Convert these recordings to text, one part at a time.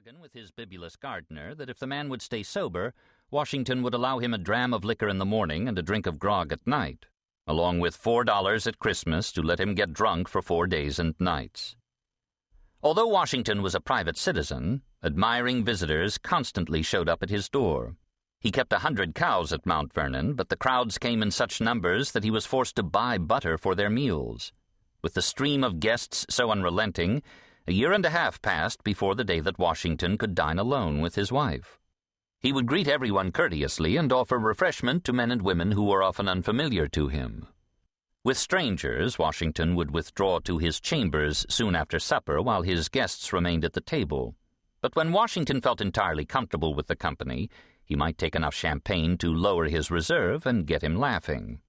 bargain with his bibulous Gardner that if the man would stay sober, Washington would allow him a dram of liquor in the morning and a drink of grog at night, along with $4 at Christmas to let him get drunk for 4 days and nights. Although Washington was a private citizen, admiring visitors constantly showed up at his door. He kept 100 cows at Mount Vernon, but the crowds came in such numbers that he was forced to buy butter for their meals. With the stream of guests so unrelenting, a year and a half passed before the day that Washington could dine alone with his wife. He would greet everyone courteously and offer refreshment to men and women who were often unfamiliar to him. With strangers, Washington would withdraw to his chambers soon after supper while his guests remained at the table. But when Washington felt entirely comfortable with the company, he might take enough champagne to lower his reserve and get him laughing.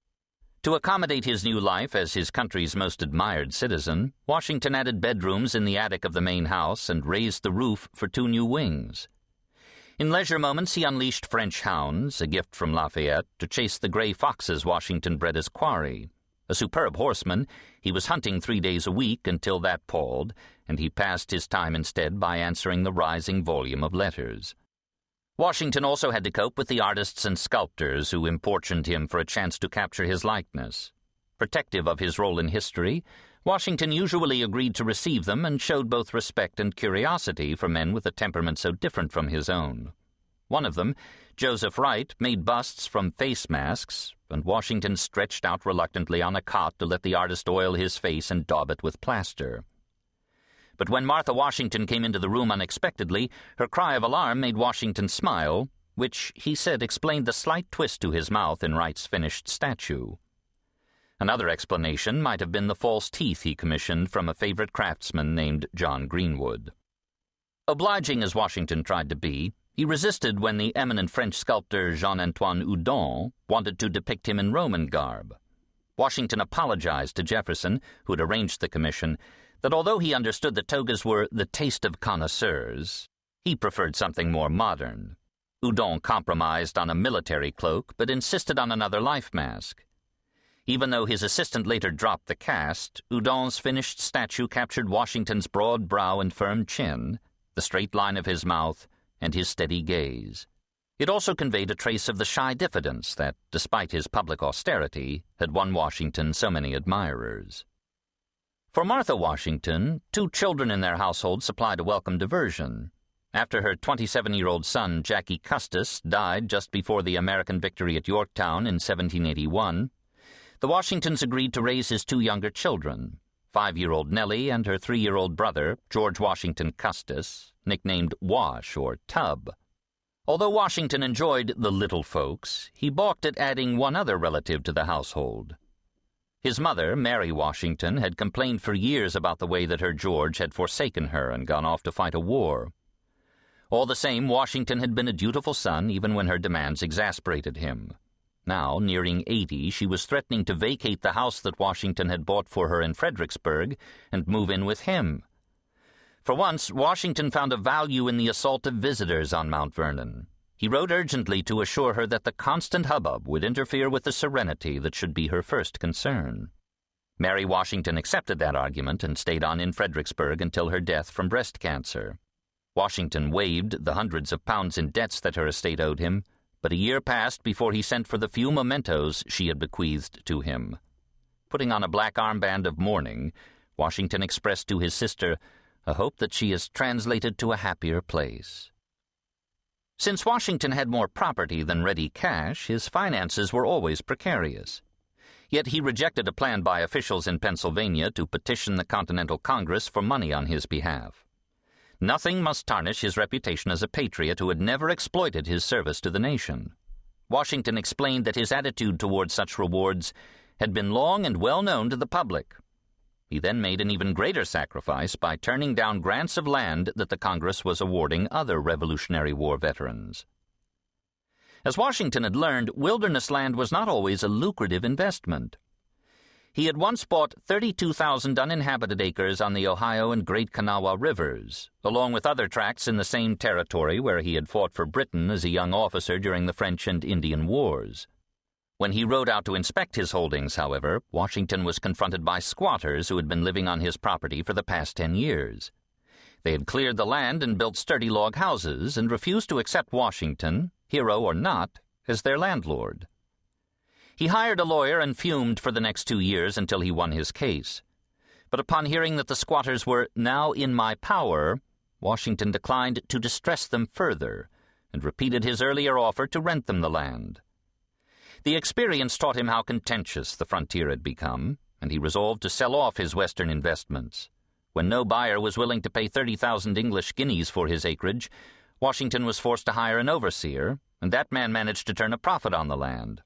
To accommodate his new life as his country's most admired citizen, Washington added bedrooms in the attic of the main house and raised the roof for 2 new wings. In leisure moments, he unleashed French hounds, a gift from Lafayette, to chase the gray foxes Washington bred as quarry. A superb horseman, he was hunting 3 days a week until that palled, and he passed his time instead by answering the rising volume of letters. Washington also had to cope with the artists and sculptors who importuned him for a chance to capture his likeness. Protective of his role in history, Washington usually agreed to receive them and showed both respect and curiosity for men with a temperament so different from his own. One of them, Joseph Wright, made busts from face masks, and Washington stretched out reluctantly on a cot to let the artist oil his face and daub it with plaster. But when Martha Washington came into the room unexpectedly, her cry of alarm made Washington smile, which, he said, explained the slight twist to his mouth in Wright's finished statue. Another explanation might have been the false teeth he commissioned from a favorite craftsman named John Greenwood. Obliging as Washington tried to be, he resisted when the eminent French sculptor Jean-Antoine Houdon wanted to depict him in Roman garb. Washington apologized to Jefferson, who had arranged the commission, that although he understood the togas were the taste of connoisseurs, he preferred something more modern. Houdon compromised on a military cloak, but insisted on another life mask. Even though his assistant later dropped the cast, Houdon's finished statue captured Washington's broad brow and firm chin, the straight line of his mouth, and his steady gaze. It also conveyed a trace of the shy diffidence that, despite his public austerity, had won Washington so many admirers. For Martha Washington, 2 children in their household supplied a welcome diversion. After her 27-year-old son, Jackie Custis, died just before the American victory at Yorktown in 1781, the Washingtons agreed to raise his 2 younger children, 5-year-old Nellie and her 3-year-old brother, George Washington Custis, nicknamed Wash or Tub. Although Washington enjoyed the little folks, he balked at adding one other relative to the household. His mother, Mary Washington, had complained for years about the way that her George had forsaken her and gone off to fight a war. All the same, Washington had been a dutiful son even when her demands exasperated him. Now, nearing 80, she was threatening to vacate the house that Washington had bought for her in Fredericksburg and move in with him. For once, Washington found a value in the assault of visitors on Mount Vernon. He wrote urgently to assure her that the constant hubbub would interfere with the serenity that should be her first concern. Mary Washington accepted that argument and stayed on in Fredericksburg until her death from breast cancer. Washington waived the hundreds of pounds in debts that her estate owed him, but a year passed before he sent for the few mementos she had bequeathed to him. Putting on a black armband of mourning, Washington expressed to his sister a hope that she is translated to a happier place. Since Washington had more property than ready cash, his finances were always precarious. Yet he rejected a plan by officials in Pennsylvania to petition the Continental Congress for money on his behalf. Nothing must tarnish his reputation as a patriot who had never exploited his service to the nation. Washington explained that his attitude toward such rewards had been long and well known to the public. He then made an even greater sacrifice by turning down grants of land that the Congress was awarding other Revolutionary War veterans. As Washington had learned, wilderness land was not always a lucrative investment. He had once bought 32,000 uninhabited acres on the Ohio and Great Kanawha rivers, along with other tracts in the same territory where he had fought for Britain as a young officer during the French and Indian Wars. When he rode out to inspect his holdings, however, Washington was confronted by squatters who had been living on his property for the past 10 years. They had cleared the land and built sturdy log houses and refused to accept Washington, hero or not, as their landlord. He hired a lawyer and fumed for the next 2 years until he won his case. But upon hearing that the squatters were now in my power, Washington declined to distress them further and repeated his earlier offer to rent them the land. The experience taught him how contentious the frontier had become, and he resolved to sell off his western investments. When no buyer was willing to pay 30,000 English guineas for his acreage, Washington was forced to hire an overseer, and that man managed to turn a profit on the land.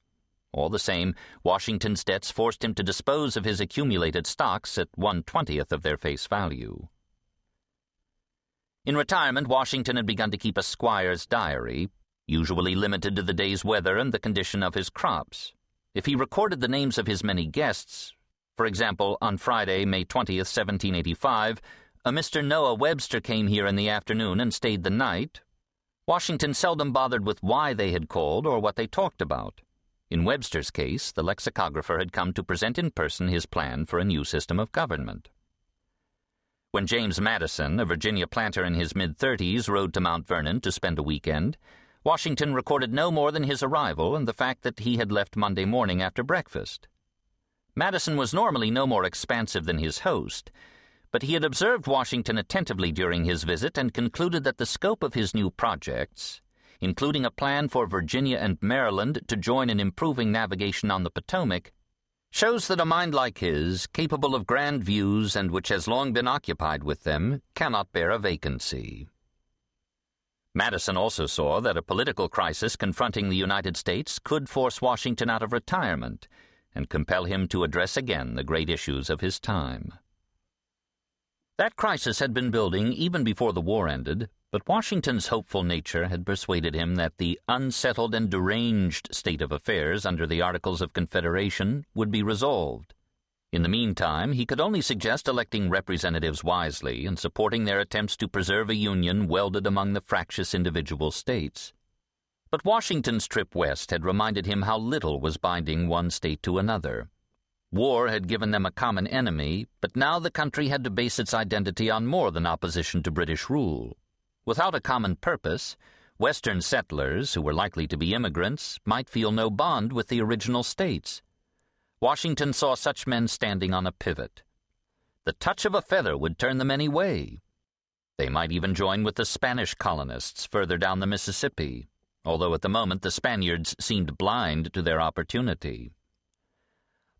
All the same, Washington's debts forced him to dispose of his accumulated stocks at 1/20th of their face value. In retirement, Washington had begun to keep a squire's diary, usually limited to the day's weather and the condition of his crops. If he recorded the names of his many guests, for example, on Friday, May 20th, 1785, a Mr. Noah Webster came here in the afternoon and stayed the night, Washington seldom bothered with why they had called or what they talked about. In Webster's case, the lexicographer had come to present in person his plan for a new system of government. When James Madison, a Virginia planter in his mid-30s, rode to Mount Vernon to spend a weekend, Washington recorded no more than his arrival and the fact that he had left Monday morning after breakfast. Madison was normally no more expansive than his host, but he had observed Washington attentively during his visit and concluded that the scope of his new projects, including a plan for Virginia and Maryland to join in improving navigation on the Potomac, shows that a mind like his, capable of grand views and which has long been occupied with them, cannot bear a vacancy. Madison also saw that a political crisis confronting the United States could force Washington out of retirement and compel him to address again the great issues of his time. That crisis had been building even before the war ended, but Washington's hopeful nature had persuaded him that the unsettled and deranged state of affairs under the Articles of Confederation would be resolved. In the meantime, he could only suggest electing representatives wisely and supporting their attempts to preserve a union welded among the fractious individual states. But Washington's trip west had reminded him how little was binding one state to another. War had given them a common enemy, but now the country had to base its identity on more than opposition to British rule. Without a common purpose, Western settlers, who were likely to be immigrants, might feel no bond with the original states. Washington saw such men standing on a pivot. The touch of a feather would turn them any way. They might even join with the Spanish colonists further down the Mississippi, although at the moment the Spaniards seemed blind to their opportunity.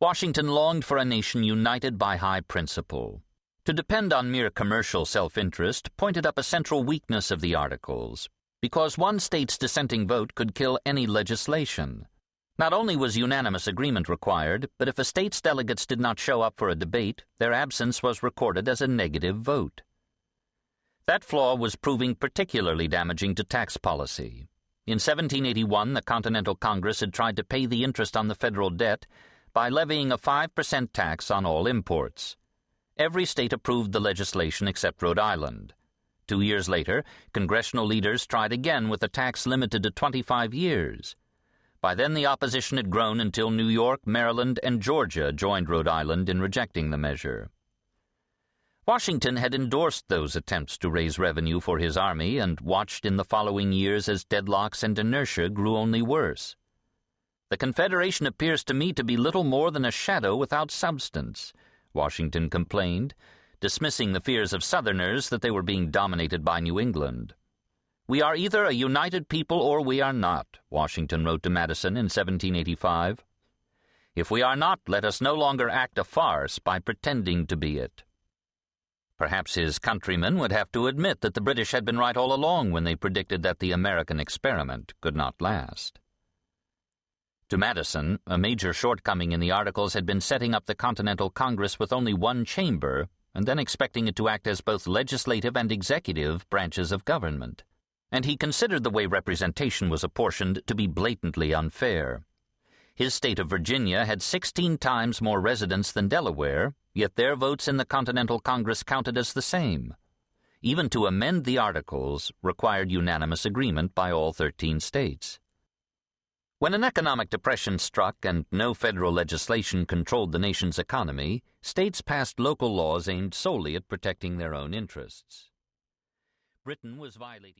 Washington longed for a nation united by high principle. To depend on mere commercial self-interest pointed up a central weakness of the Articles, because one state's dissenting vote could kill any legislation. Not only was unanimous agreement required, but if a state's delegates did not show up for a debate, their absence was recorded as a negative vote. That flaw was proving particularly damaging to tax policy. In 1781, the Continental Congress had tried to pay the interest on the federal debt by levying a 5% tax on all imports. Every state approved the legislation except Rhode Island. 2 years later, congressional leaders tried again with a tax limited to 25 years. By then the opposition had grown until New York, Maryland, and Georgia joined Rhode Island in rejecting the measure. Washington had endorsed those attempts to raise revenue for his army and watched in the following years as deadlocks and inertia grew only worse. "The Confederation appears to me to be little more than a shadow without substance," Washington complained, dismissing the fears of Southerners that they were being dominated by New England. "We are either a united people or we are not," Washington wrote to Madison in 1785. "If we are not, let us no longer act a farce by pretending to be it." Perhaps his countrymen would have to admit that the British had been right all along when they predicted that the American experiment could not last. To Madison, a major shortcoming in the Articles had been setting up the Continental Congress with only one chamber, and then expecting it to act as both legislative and executive branches of government. And he considered the way representation was apportioned to be blatantly unfair. His state of Virginia had 16 times more residents than Delaware, yet their votes in the Continental Congress counted as the same. Even to amend the Articles required unanimous agreement by all 13 states. When an economic depression struck and no federal legislation controlled the nation's economy, states passed local laws aimed solely at protecting their own interests. Britain was violating